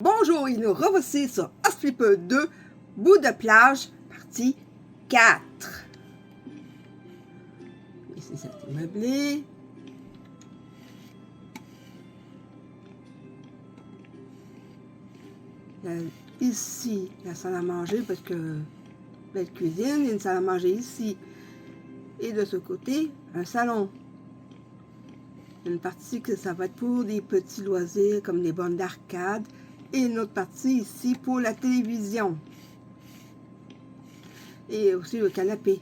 Bonjour et nous revoici sur House-Flipper 2, bout de plage, partie 4. Ici, c'est meublé. Ici, la salle à manger parce que belle cuisine, il y a une salle à manger ici. Et de ce côté, un salon. Une partie que ça va être pour des petits loisirs comme des bornes d'arcade. Et une autre partie ici pour la télévision. Et aussi le canapé.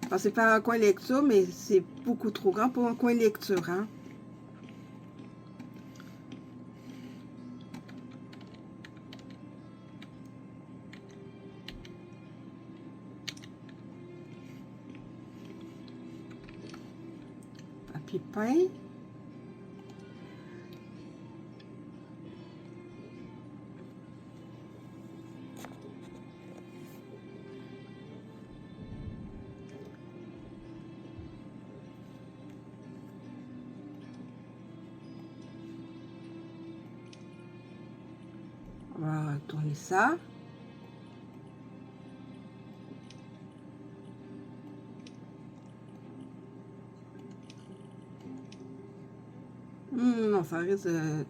Je pensais faire un coin lecture, mais c'est beaucoup trop grand pour un coin lecture. Papier peint. On va tourner ça. Non, ça risque de...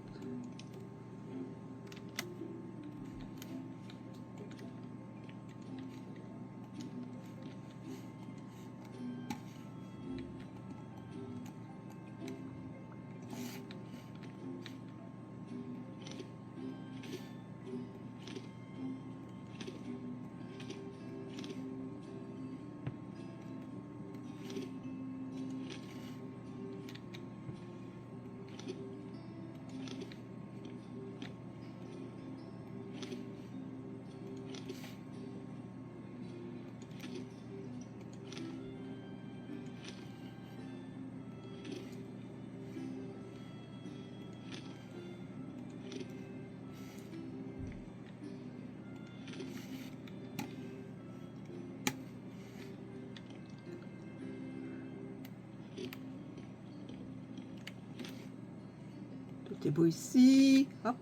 Tout est beau ici. Hop.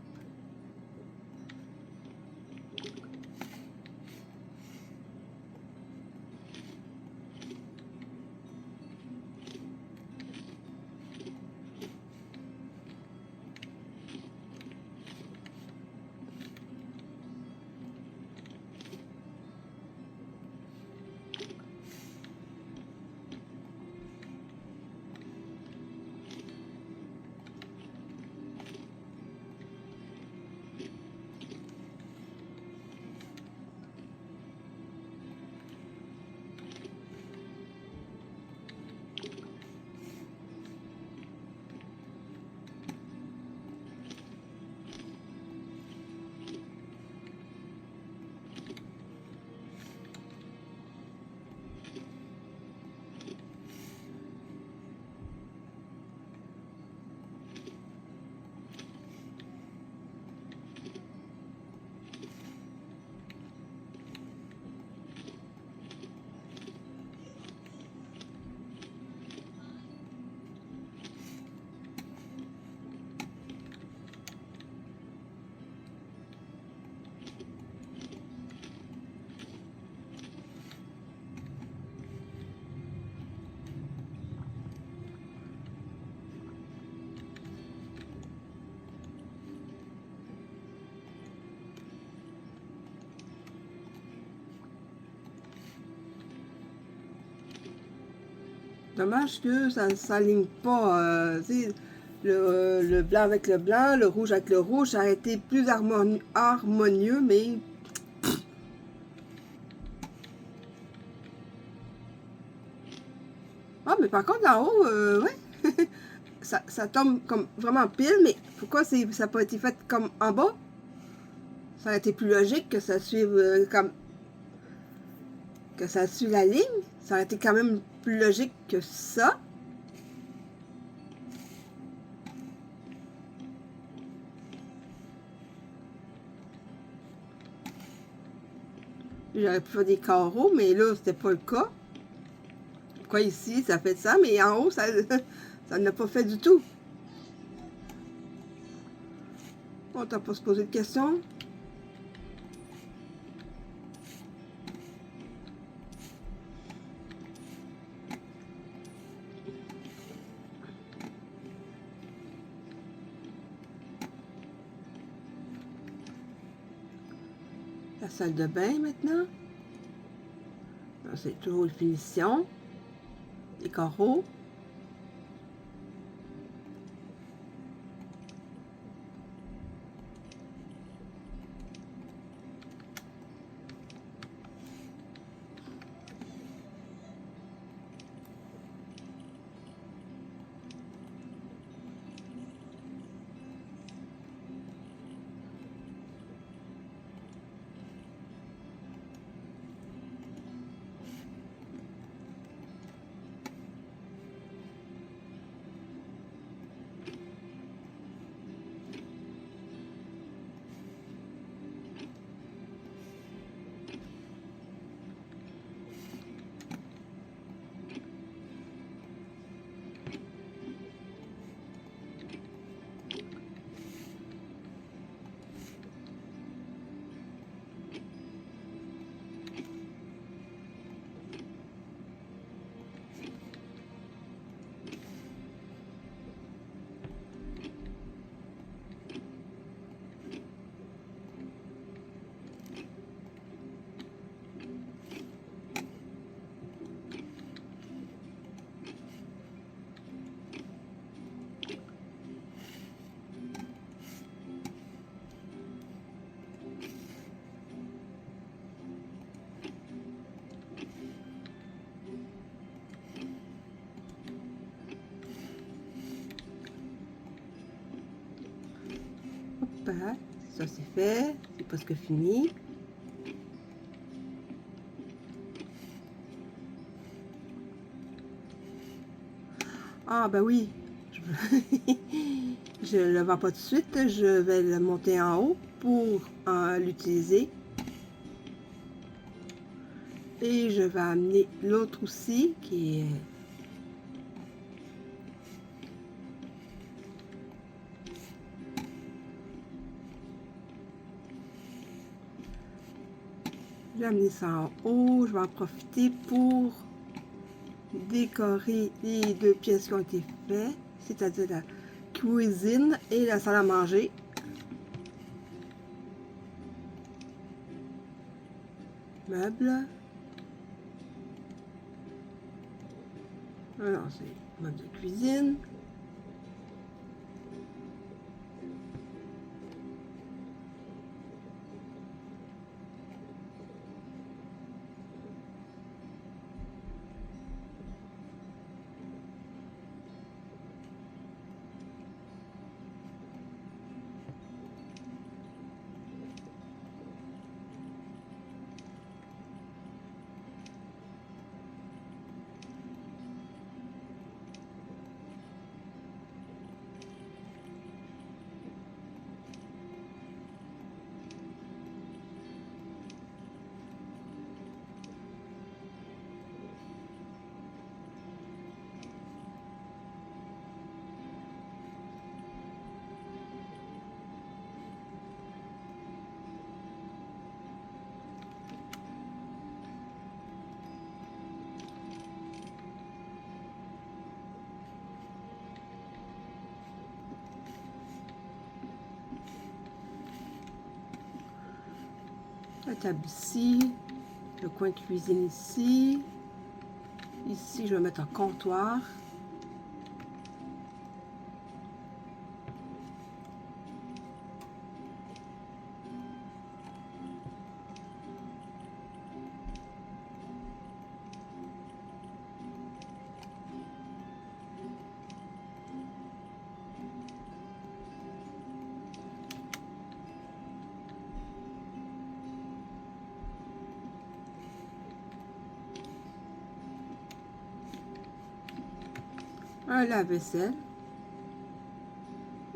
Dommage que ça ne s'aligne pas. Le blanc avec le blanc, le rouge avec le rouge, ça aurait été plus harmonieux, mais... Ah, mais par contre, en haut, ouais, ça tombe comme vraiment pile, mais pourquoi ça n'a pas été fait comme en bas? Ça aurait été plus logique que ça suive comme... que ça suive la ligne. Ça aurait été quand même plus logique que ça. J'aurais pu faire des carreaux, mais là, c'était pas le cas. Pourquoi ici, ça fait ça, mais en haut, ça n'a pas fait du tout. On t'a pas se poser de questions. La salle de bain maintenant. C'est toujours une finition. Les carreaux. Ça c'est fait, c'est presque fini. Ah ben oui, je ne le vends pas tout de suite, je vais le monter en haut pour l'utiliser. Et je vais amener l'autre aussi qui est... Je vais amener ça en haut, je vais en profiter pour décorer les deux pièces qui ont été faites, c'est-à-dire la cuisine et la salle à manger. Meubles. Alors, c'est meuble de cuisine. La table ici, le coin cuisine ici. Ici, je vais mettre un comptoir. Un lave-vaisselle.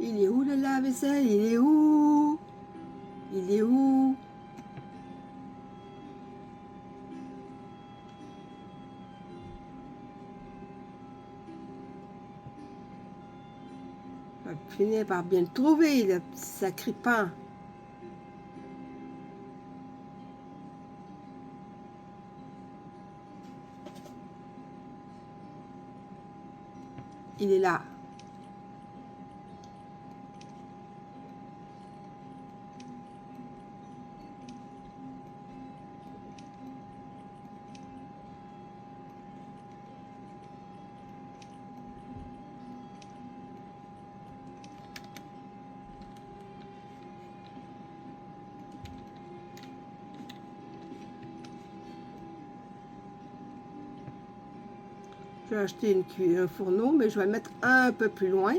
Il est où le lave-vaisselle? Il est où? Il est où? va finir par bien le trouver, le petit sacripant. Il est là. Je vais acheter un fourneau, mais je vais le mettre un peu plus loin.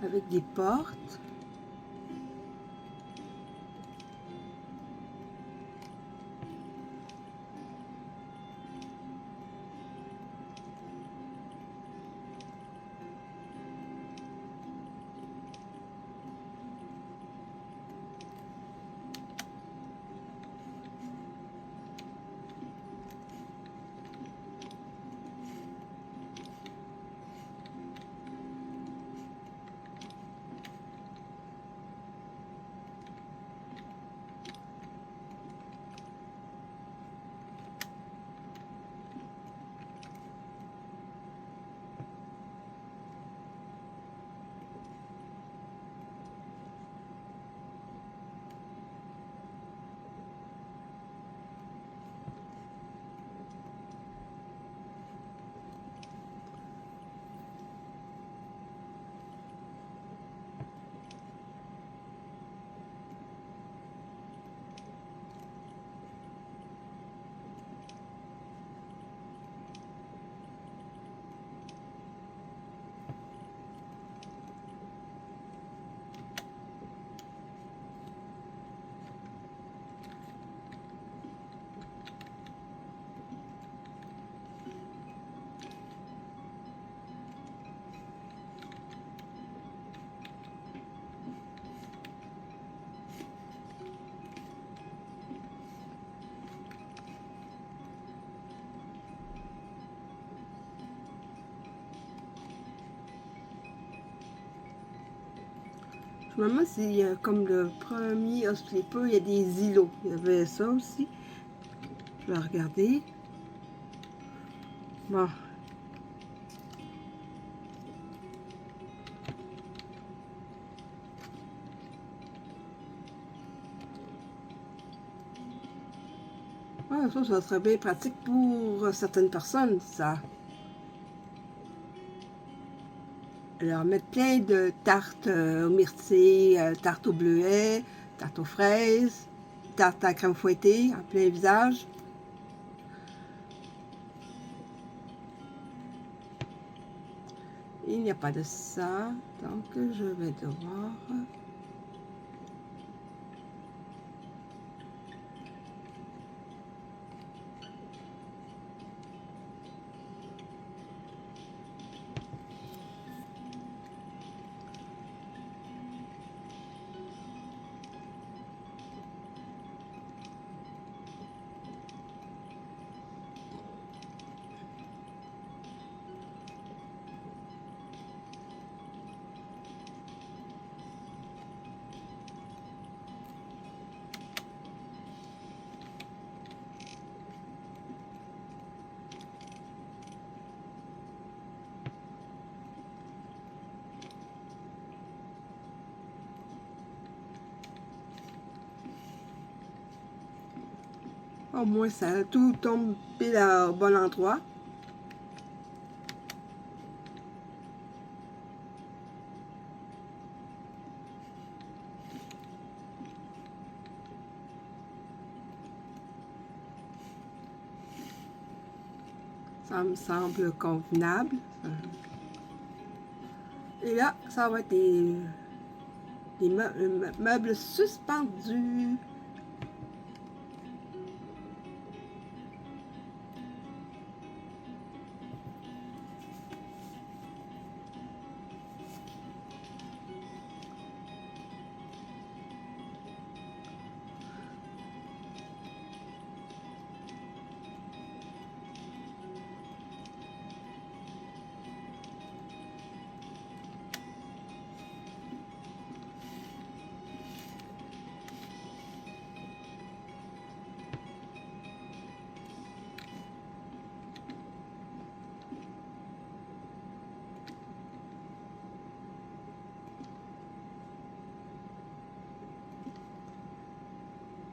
Avec des portes. Je me demande s'il y a comme le premier Sleeper, il y a des îlots. Il y avait ça aussi. Je vais regarder. Bon. Ah, ça serait bien pratique pour certaines personnes, ça. Alors, mettre plein de tartes aux myrtilles, tartes au bleuet, tartes aux fraises, tartes à crème fouettée en plein visage. Il n'y a pas de ça, donc je vais devoir... Au moins, ça tout tombe pile au bon endroit. Ça me semble convenable. Et là, ça va être des meubles suspendus.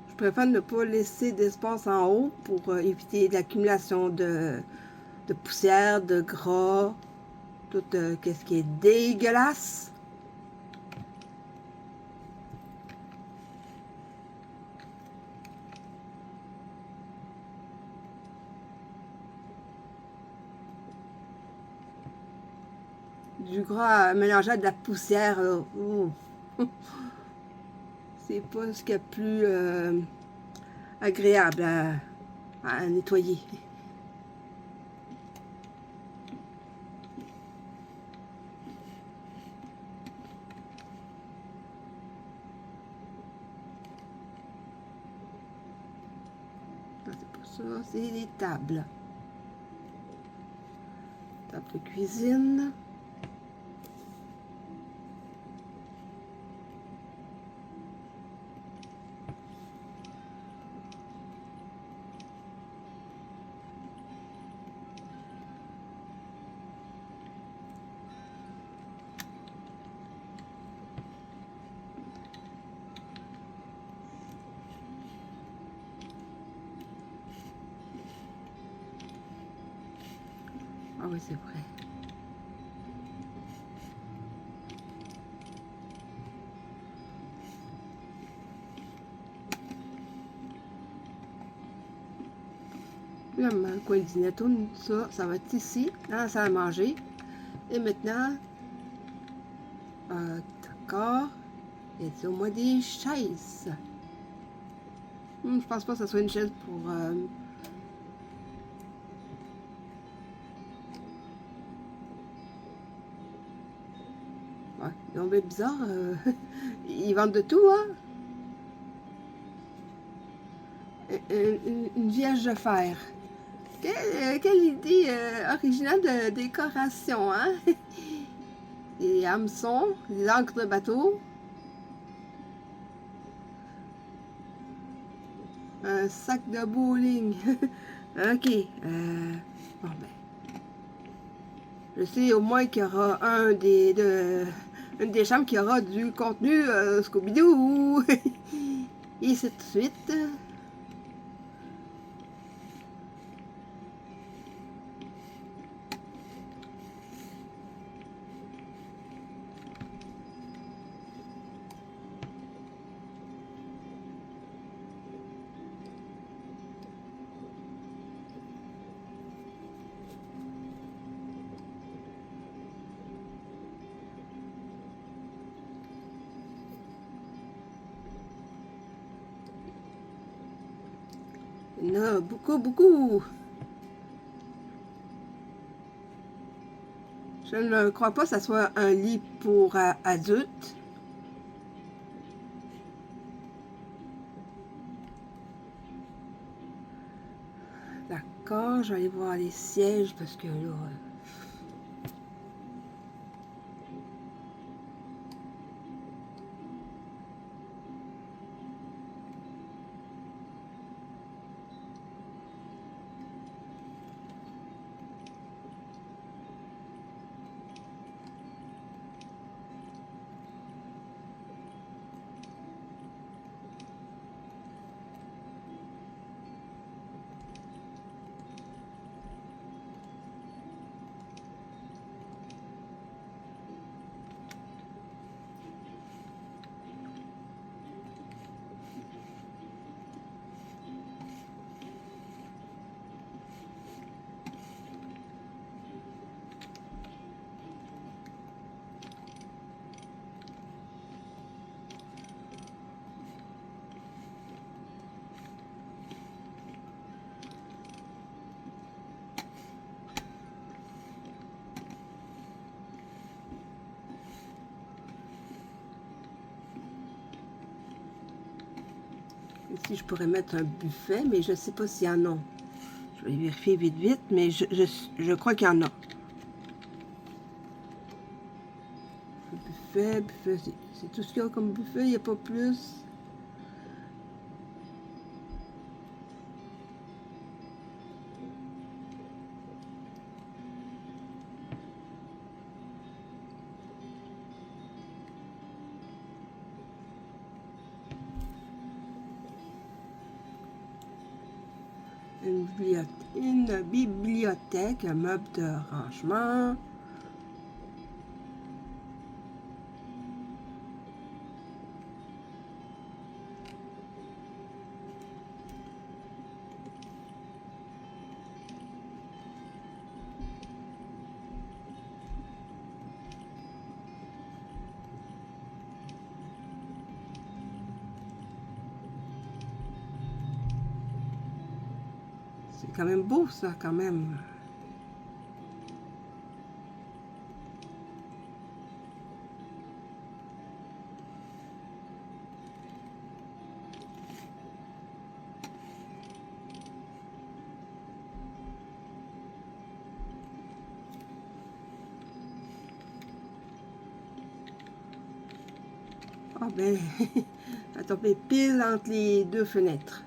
Je préfère ne pas laisser d'espace en haut pour éviter l'accumulation de poussière, de gras, tout ce qui est dégueulasse. Du gras mélangé à de la poussière. C'est pas ce qu'il y a de plus agréable à nettoyer. C'est pas ça, c'est les tables. Table de cuisine. Ah oui, c'est vrai. Là, le coin du netto, ça va être ici, dans la salle à manger. Et maintenant, d'accord, il y a au moins des chaises. Je pense pas que ce soit une chaise pour... Ouais, ils ont bien bizarre. Ils vendent de tout, hein? Une vierge de fer. Quelle idée originale de décoration, hein? Des hameçons, des ancres de bateau. Un sac de bowling. Ok. Bon ben. Je sais au moins qu'il y aura une des chambres qui aura du contenu Scooby-Doo. Et c'est tout de suite. Il y en a beaucoup, beaucoup. Je ne crois pas que ça soit un lit pour adultes. D'accord, je vais aller voir les sièges parce que là... Ici, je pourrais mettre un buffet, mais je ne sais pas s'il y en a. Je vais vérifier vite, vite, mais je crois qu'il y en a. Buffet, c'est tout ce qu'il y a comme buffet, il n'y a pas plus. Une bibliothèque, un meuble de rangement. C'est quand même beau, ça, quand même. Ah ben, ça a tombé pile entre les deux fenêtres.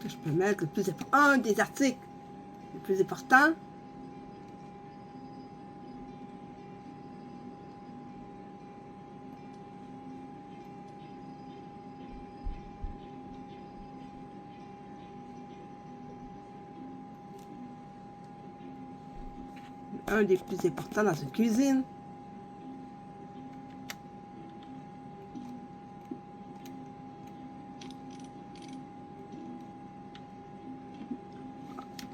Que je peux mettre le plus important, un des articles le plus important. Un des plus importants dans une cuisine.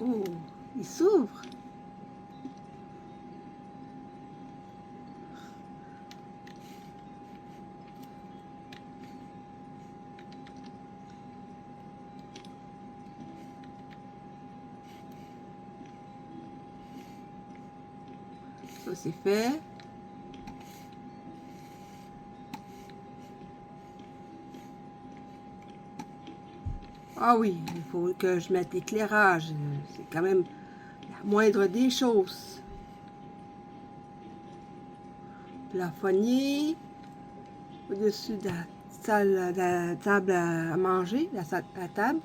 Oh, il s'ouvre. Ça, c'est fait. Ah oui, il faut que je mette l'éclairage. C'est quand même la moindre des choses. Plafonnier au-dessus de la salle, de la table à manger, la table.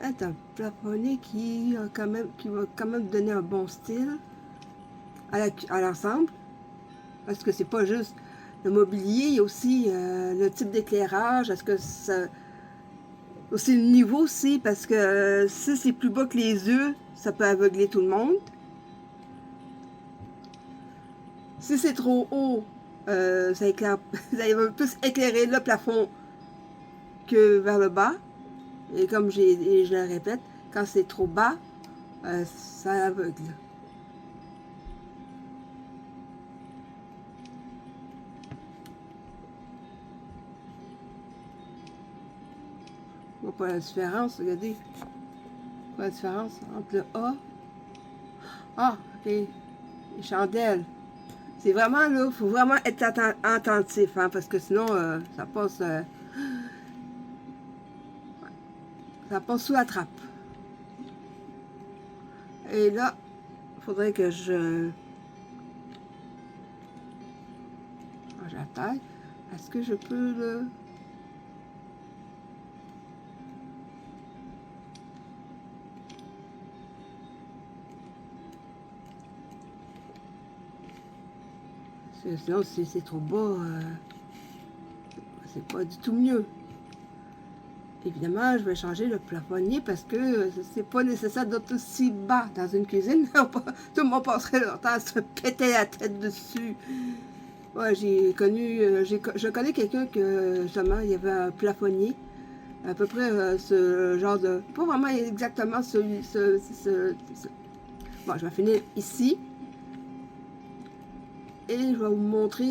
C'est un plafonnier qui va quand même donner un bon style à l'ensemble. Parce que c'est pas juste le mobilier, il y a aussi le type d'éclairage. Est-ce que ça... Aussi le niveau aussi, parce que si c'est plus bas que les yeux, ça peut aveugler tout le monde. Si c'est trop haut, ça va plus éclairer le plafond que vers le bas. Et comme je le répète, quand c'est trop bas, ça aveugle. On voit pas la différence, regardez. Pas la différence entre le A. Ah, ok. Les chandelles. C'est vraiment là, il faut vraiment être attentif, hein, parce que sinon, ça passe sous la trappe. Et là, il faudrait que je change la taille. Est-ce que je peux le... Sinon, si c'est trop bas, c'est pas du tout mieux. Évidemment, je vais changer le plafonnier parce que c'est pas nécessaire d'être aussi bas dans une cuisine. Tout le monde passerait leur temps à se péter la tête dessus. Ouais, je connais quelqu'un que justement, il y avait un plafonnier, à peu près ce genre de... Pas vraiment exactement celui... Bon, je vais finir ici. Et je vais vous montrer,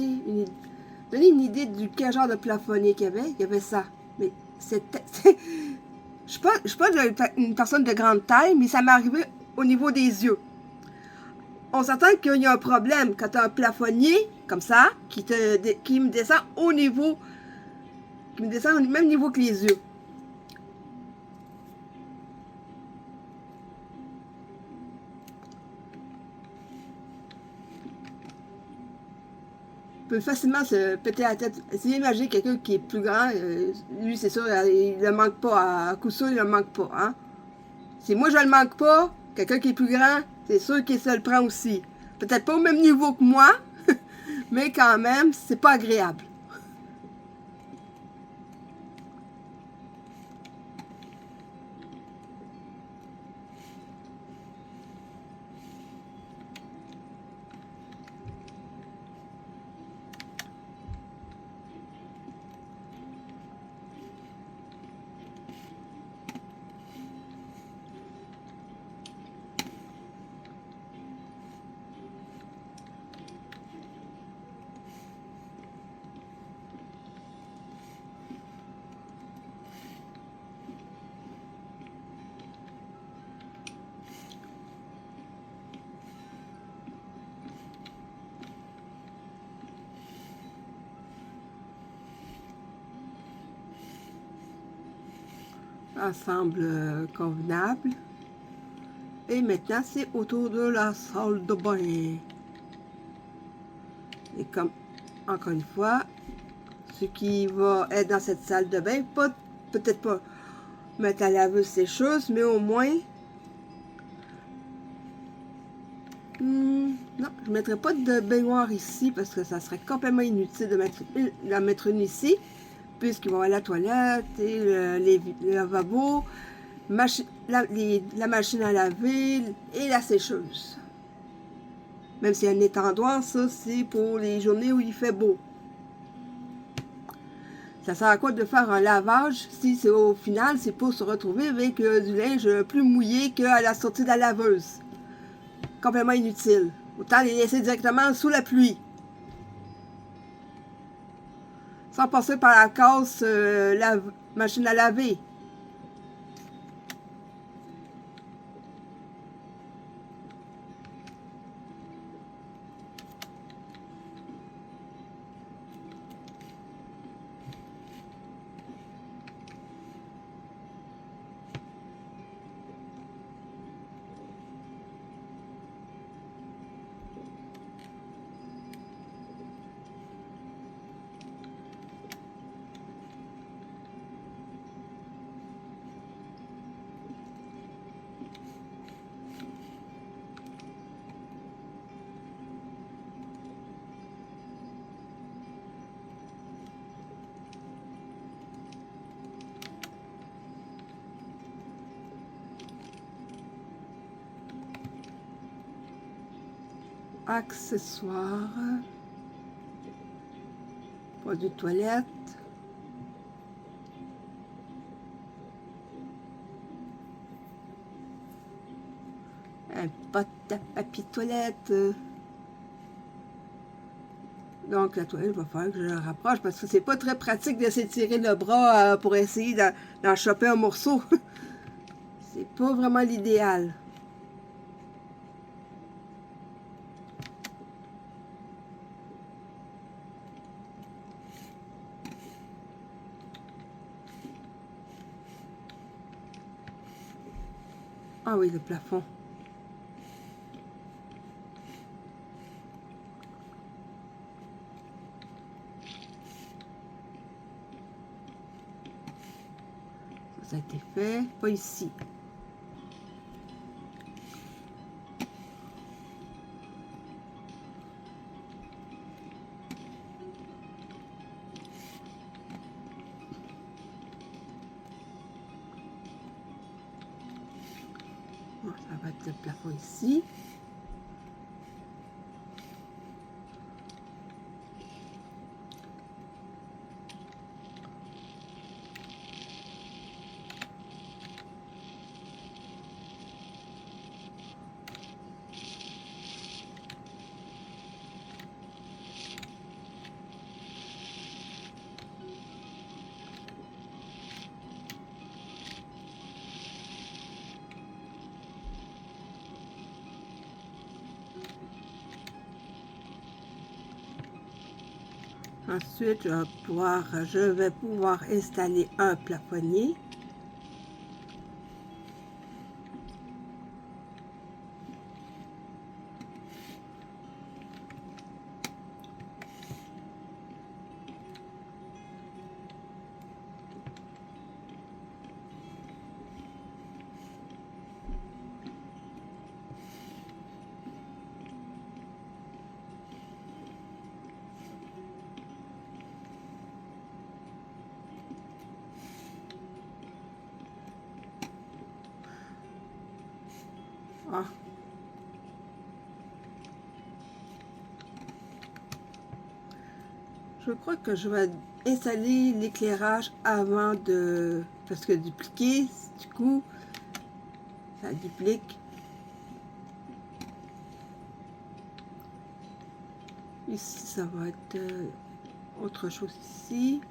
donner une idée du quel genre de plafonnier qu'il y avait. Il y avait ça. Mais c'était... Je ne suis pas une personne de grande taille, mais ça m'est arrivé au niveau des yeux. On s'entend qu'il y a un problème quand tu as un plafonnier comme ça qui me descend au niveau, qui me descend au même niveau que les yeux. Peut facilement se péter la tête. Essayez d'imaginer quelqu'un qui est plus grand, lui c'est sûr, il ne manque pas, à coup sûr, il ne manque pas. Hein? Si moi je ne le manque pas, quelqu'un qui est plus grand, c'est sûr qu'il se le prend aussi. Peut-être pas au même niveau que moi, mais quand même, c'est pas agréable. Ça semble convenable. Et maintenant, c'est autour de la salle de bain. Et comme, encore une fois, ce qui va être dans cette salle de bain, peut-être pas mettre à laver ces choses, mais au moins, non, je ne mettrai pas de baignoire ici parce que ça serait complètement inutile de mettre une ici, puisqu'il va y avoir la toilette et le lavabo, la machine à laver et la sécheuse. Même s'il y a un étendoir, ça c'est pour les journées où il fait beau. Ça sert à quoi de faire un lavage si c'est au final, c'est pour se retrouver avec du linge plus mouillé qu'à la sortie de la laveuse. Complètement inutile. Autant les laisser directement sous la pluie. Sans passer par la casse la machine à laver. Accessoires. Produits de toilette. Un pot à papier toilette. Donc la toilette, il va falloir que je la rapproche parce que c'est pas très pratique de s'étirer le bras pour essayer d'en choper un morceau. C'est pas vraiment l'idéal. Ah oui, le plafond. Ça a été fait. Pas ici. Bon, ça va être le plafond ici. Ensuite, je vais pouvoir installer un plafonnier. Ah. Je crois que je vais installer l'éclairage avant de... Parce que dupliquer, du coup, ça duplique. Ici, ça va être autre chose ici.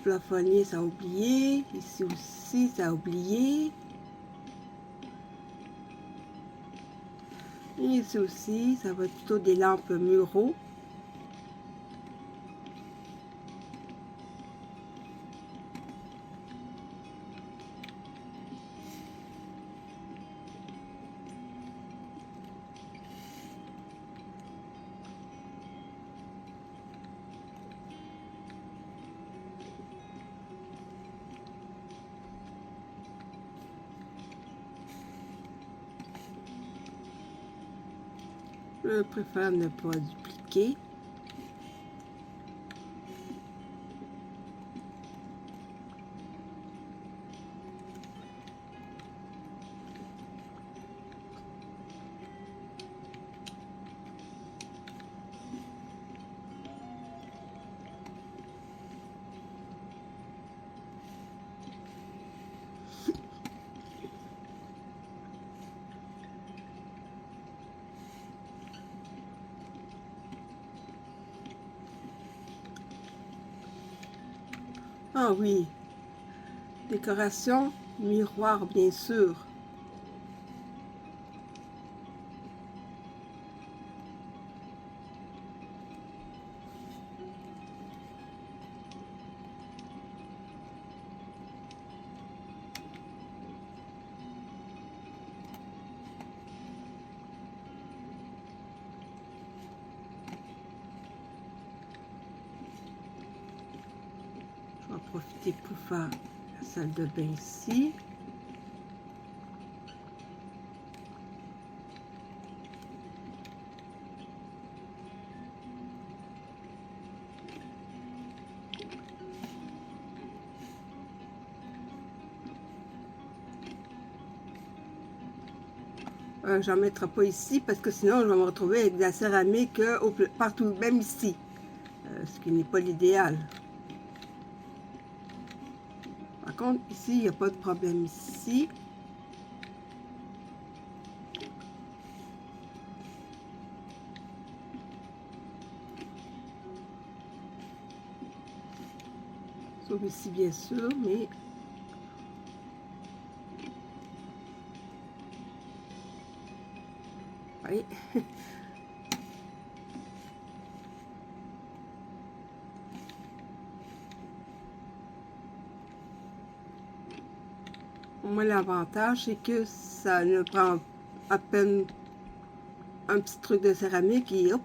Plafonnier, ça a oublié. Ici aussi, ça a oublié. Et ici aussi, ça va être plutôt des lampes muraux. Je préfère ne pas dupliquer. Ah oui, décoration, miroir bien sûr. Je vais en profiter pour faire la salle de bain ici. J'en mettrai pas ici parce que sinon je vais me retrouver avec de la céramique partout, même ici, ce qui n'est pas l'idéal. Par contre, ici, il n'y a pas de problème ici. Sauf ici, bien sûr, mais... Oui. Moi, l'avantage, c'est que ça ne prend à peine un petit truc de céramique et hop,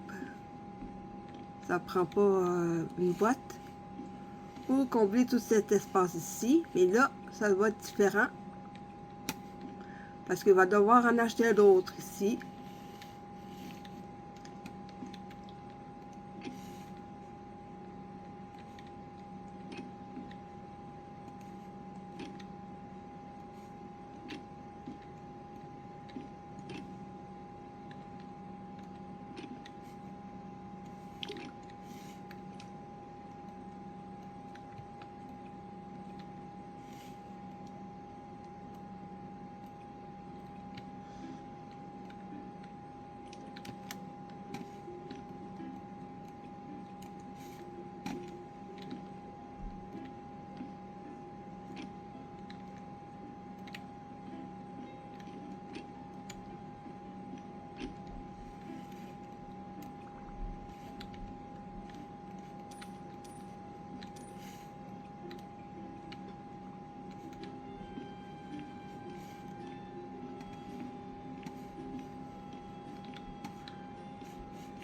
ça prend pas une boîte pour combler tout cet espace ici. Mais là, ça va être différent parce qu'il va devoir en acheter d'autres ici.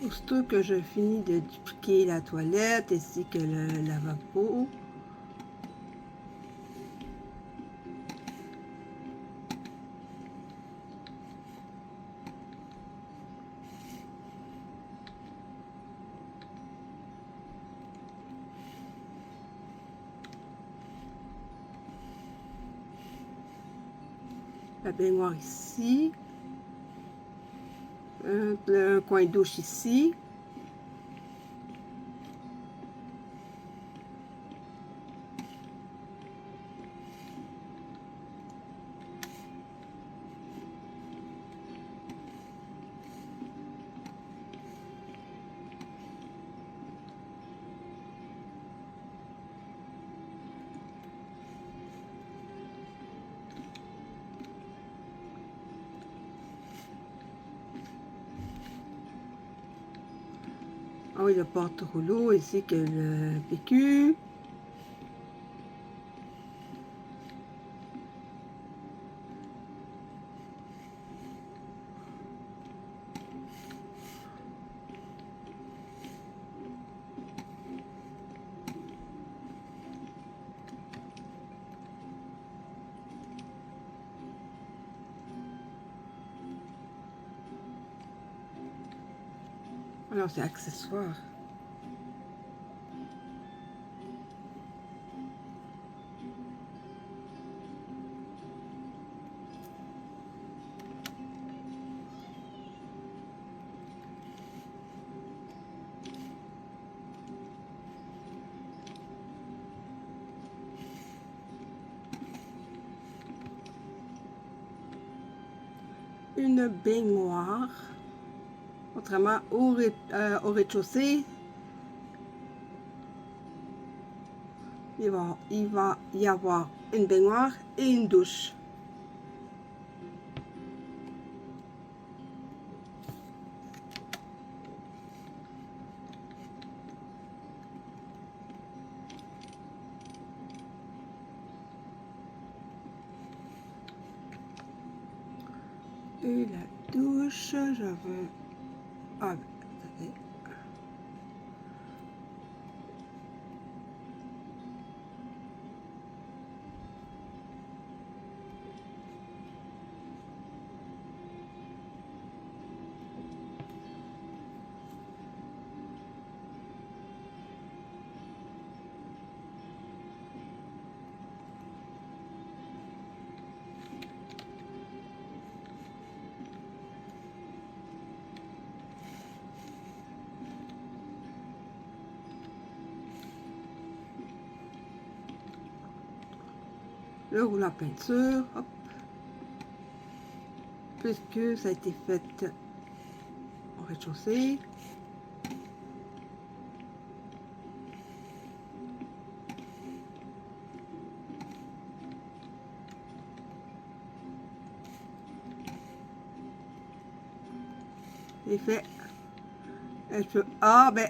Aussitôt que je finis de dupliquer la toilette ainsi que le lavabo, la baignoire ici, le coin douche ici. Ah oui, le porte-rouleau ici que le PQ. Alors, c'est accessoire. Une baignoire. Autrement, au rez-de-chaussée, il va y avoir une baignoire et une douche. Et la douche, je veux... Ah, attendez. Le rouleau à peinture, hop. Puisque ça a été fait au rez-de-chaussée. C'est fait. Ah ben,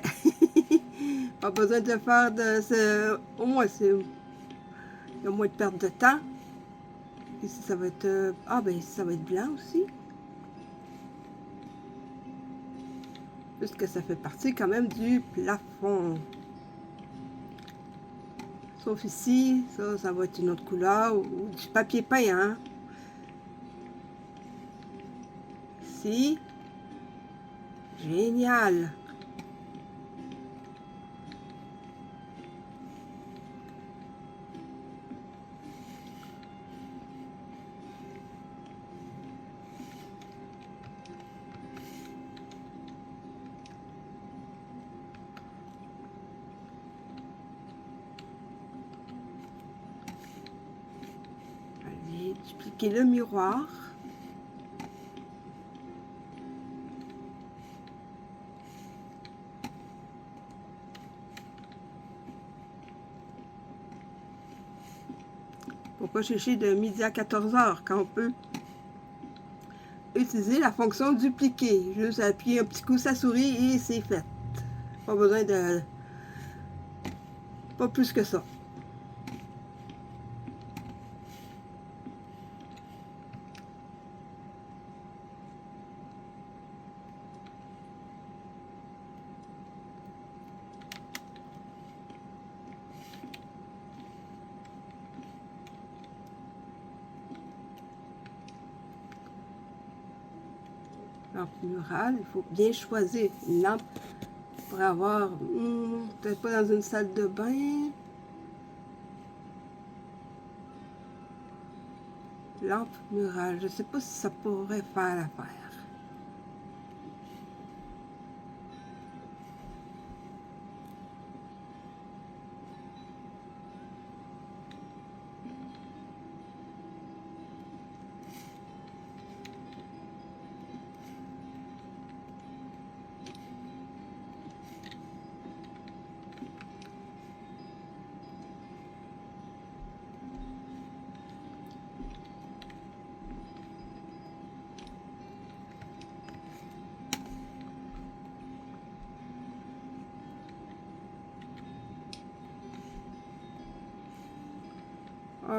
pas besoin de faire de ce... Au moins, c'est... Il y a moins de perte de temps. Ici, ça va être... Ah ben, ici, ça va être blanc aussi. Puisque ça fait partie quand même du plafond. Sauf ici, ça va être une autre couleur ou du papier peint, hein. Ici. Génial. Allez, dupliquer le miroir. Pour pas chercher de midi à 14h quand on peut utiliser la fonction dupliquer. Juste appuyer un petit coup sa souris et c'est fait. Pas besoin de... Pas plus que ça. lampe murale, il faut bien choisir une lampe pour avoir, peut-être pas dans une salle de bain. Lampe murale, je sais pas si ça pourrait faire l'affaire.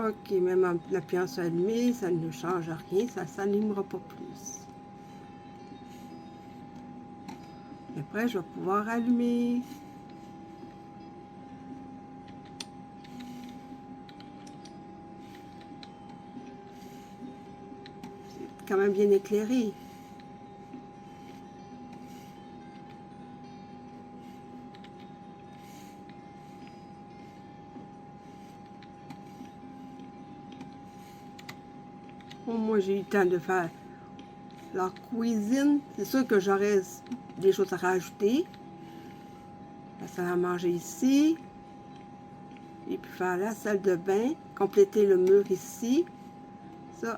Ok, même la pièce allumée, ça ne change rien, ça ne s'allumera pas plus. Et après, je vais pouvoir allumer. C'est quand même bien éclairé. Bon, moi, j'ai eu le temps de faire la cuisine. C'est sûr que j'aurais des choses à rajouter. La salle à manger ici. Et puis faire la salle de bain. Compléter le mur ici. Ça.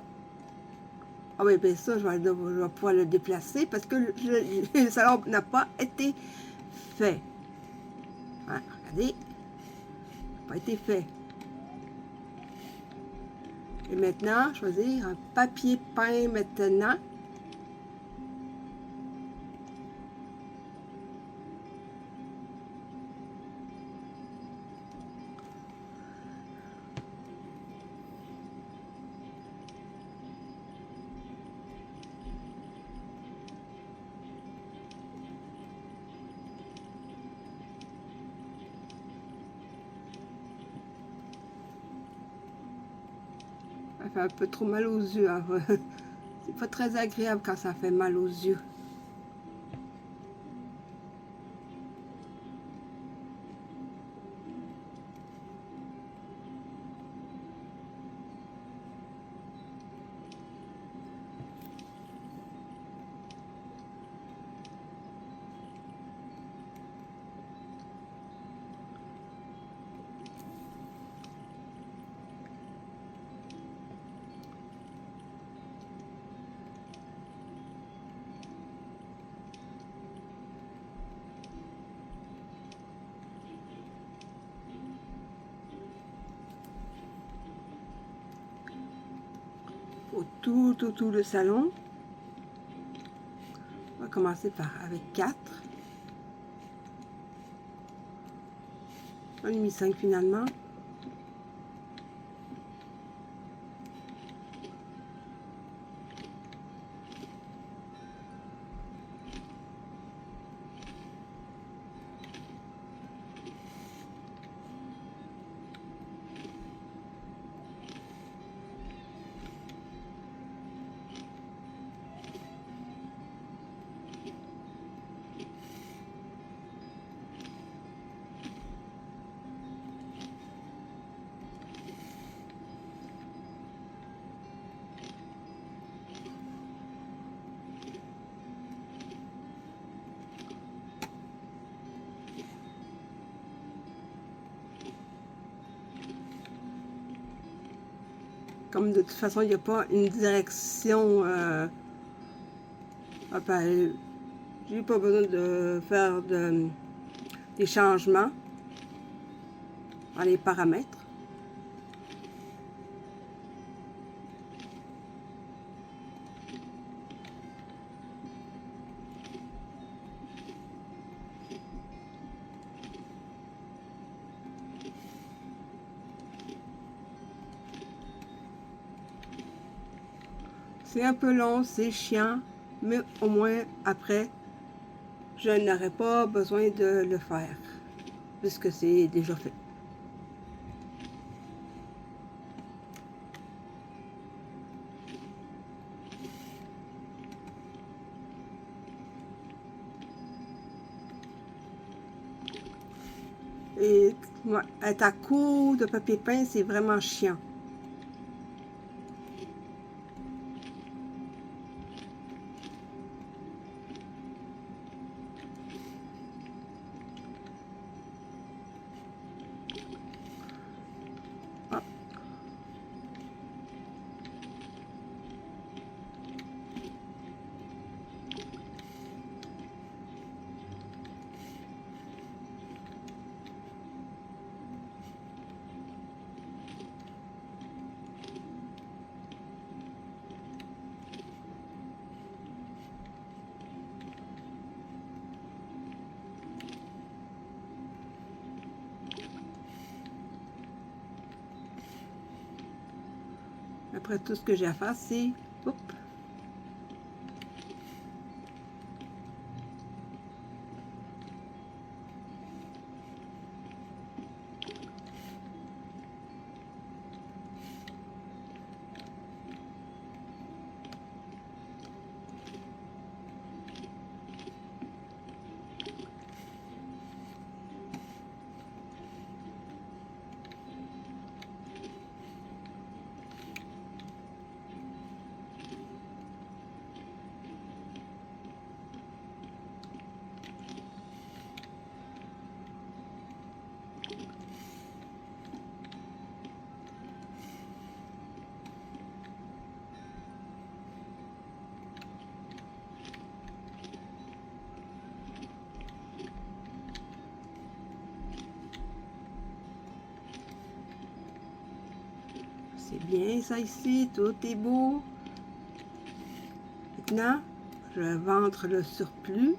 Ah oui, bien ça, je vais pouvoir le déplacer parce que le salon n'a pas été fait. Hein, regardez. N'a pas été fait. Et maintenant, choisir un papier peint maintenant. Ça fait un peu trop mal aux yeux. Hein. C'est pas très agréable quand ça fait mal aux yeux. Pour tout le salon. On va commencer avec 4. On a mis 5 finalement. Comme de toute façon, il n'y a pas une direction. J'ai pas besoin de faire des changements dans les paramètres. C'est un peu long, c'est chiant, mais au moins après, je n'aurai pas besoin de le faire, puisque c'est déjà fait. c'est... Ouais, être à court de papier peint, c'est vraiment chiant. Ah. Après, tout ce que j'ai à faire, c'est... Oups. C'est bien ça ici, tout est beau. Maintenant, je vais vendre le surplus.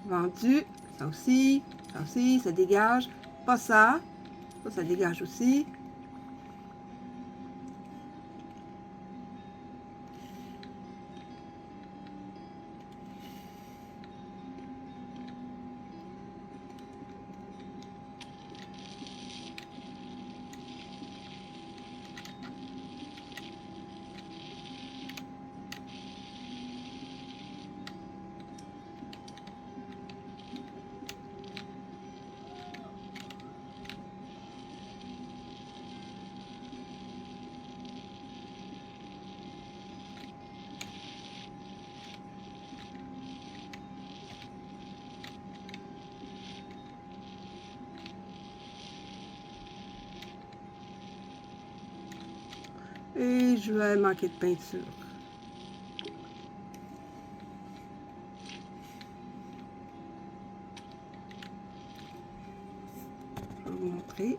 Vendu, ça aussi, ça dégage. Pas ça, ça dégage aussi. Et je vais manquer de peinture. Je vais vous montrer.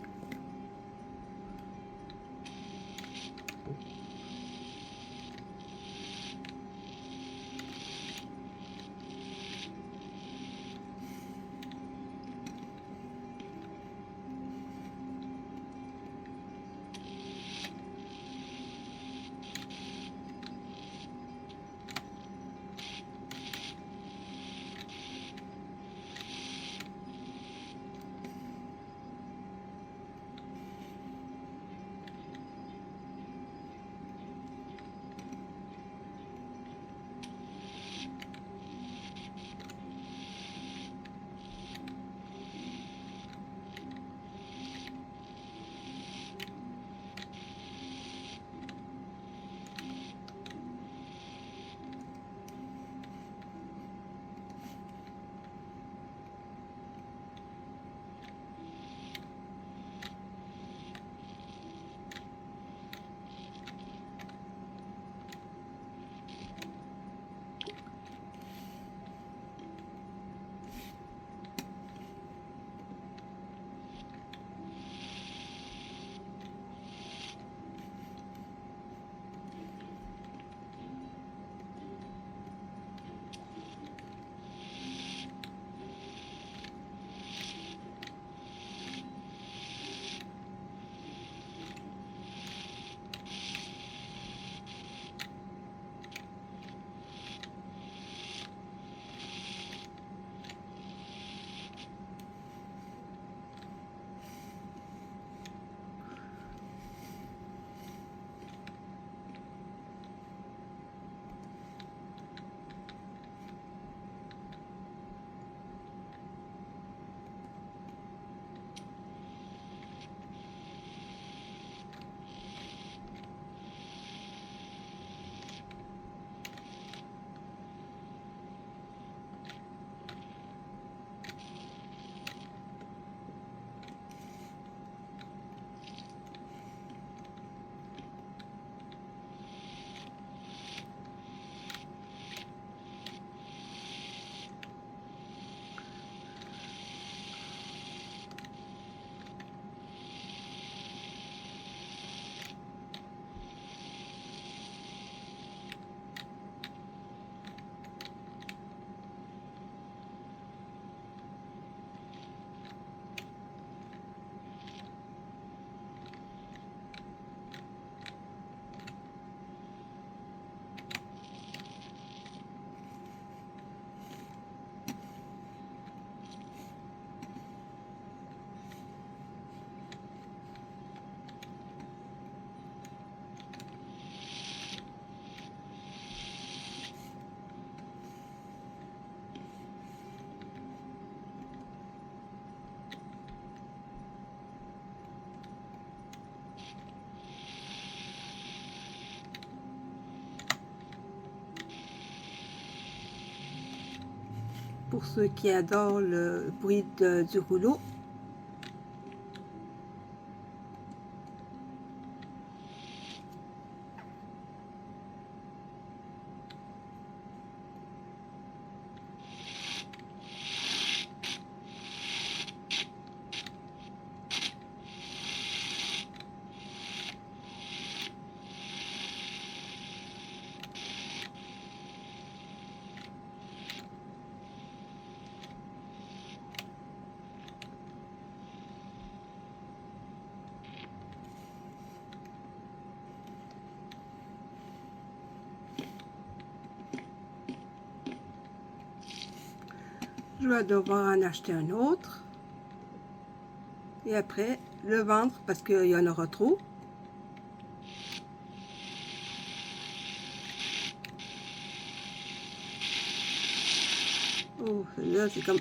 pour ceux qui adorent le bruit du rouleau. Je vais devoir en acheter un autre. Et après, le vendre parce qu'il y en aura trop. Oh, là c'est comme...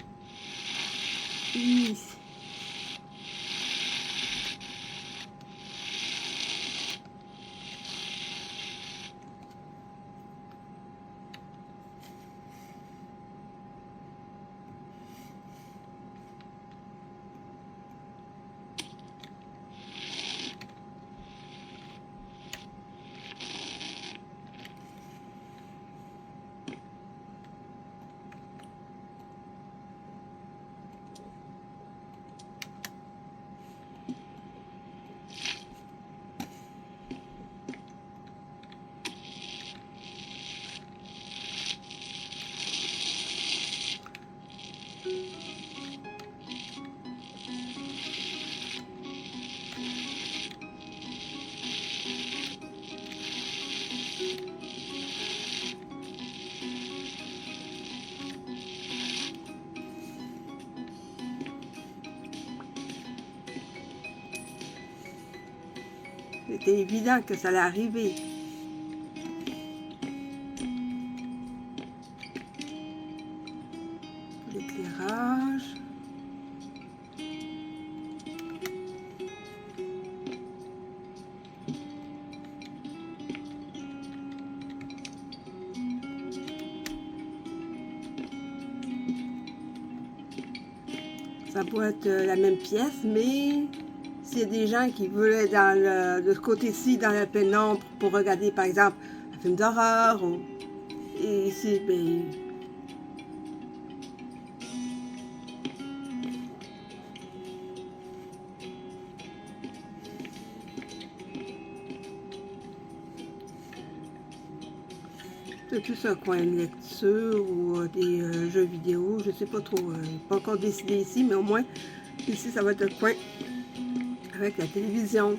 C'était évident que ça allait arriver. L'éclairage. Ça pourrait être la même pièce, mais s'il y a des gens qui veulent être de ce côté-ci, dans la pénombre, pour regarder par exemple un film d'horreur, et ici, ben, c'est plus un coin de lecture ou des jeux vidéo, je sais pas trop, pas encore décidé ici, mais au moins ici ça va être un coin avec la télévision.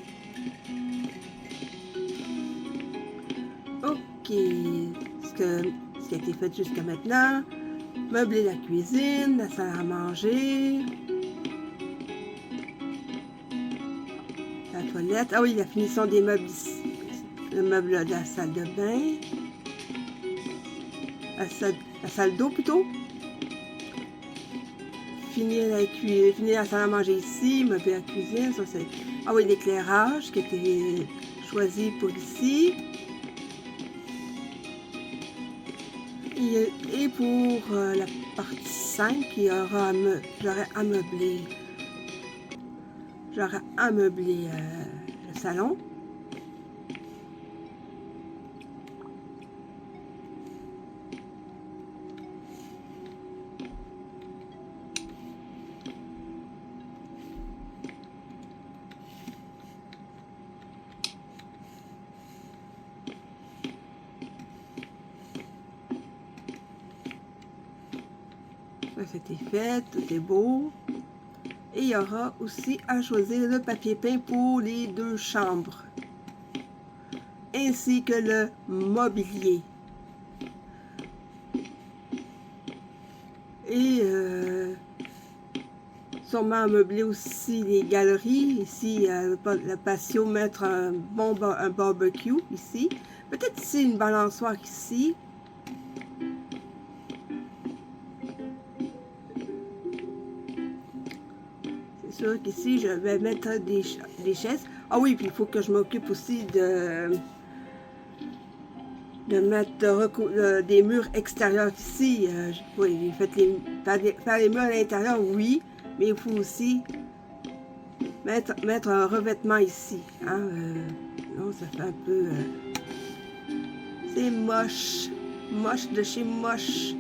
Ok, ce qui a été fait jusqu'à maintenant, meubler la cuisine, la salle à manger, la toilette, ah oui, la finition des meubles ici, le meuble de la salle de bain, la salle d'eau plutôt, finir la salle à manger ici, meubler la cuisine, ça c'est, ah oui, l'éclairage qui a été choisi pour ici. Et pour la partie 5, j'aurais ameubler le salon. C'était fait, tout est beau. Et il y aura aussi à choisir le papier peint pour les 2 chambres, ainsi que le mobilier. Et sûrement meubler aussi les galeries. Ici, le patio, mettre un barbecue ici. Peut-être ici une balançoire ici. C'est sûr qu'ici, je vais mettre des chaises. Ah oui, puis il faut que je m'occupe aussi de mettre des murs extérieurs ici. Oui, faire les murs à l'intérieur, oui, mais il faut aussi mettre un revêtement ici. Hein, non, ça fait un peu... c'est moche. Moche de chez moche.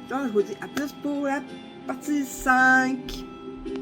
Donc, je vous dis à plus pour la partie 5.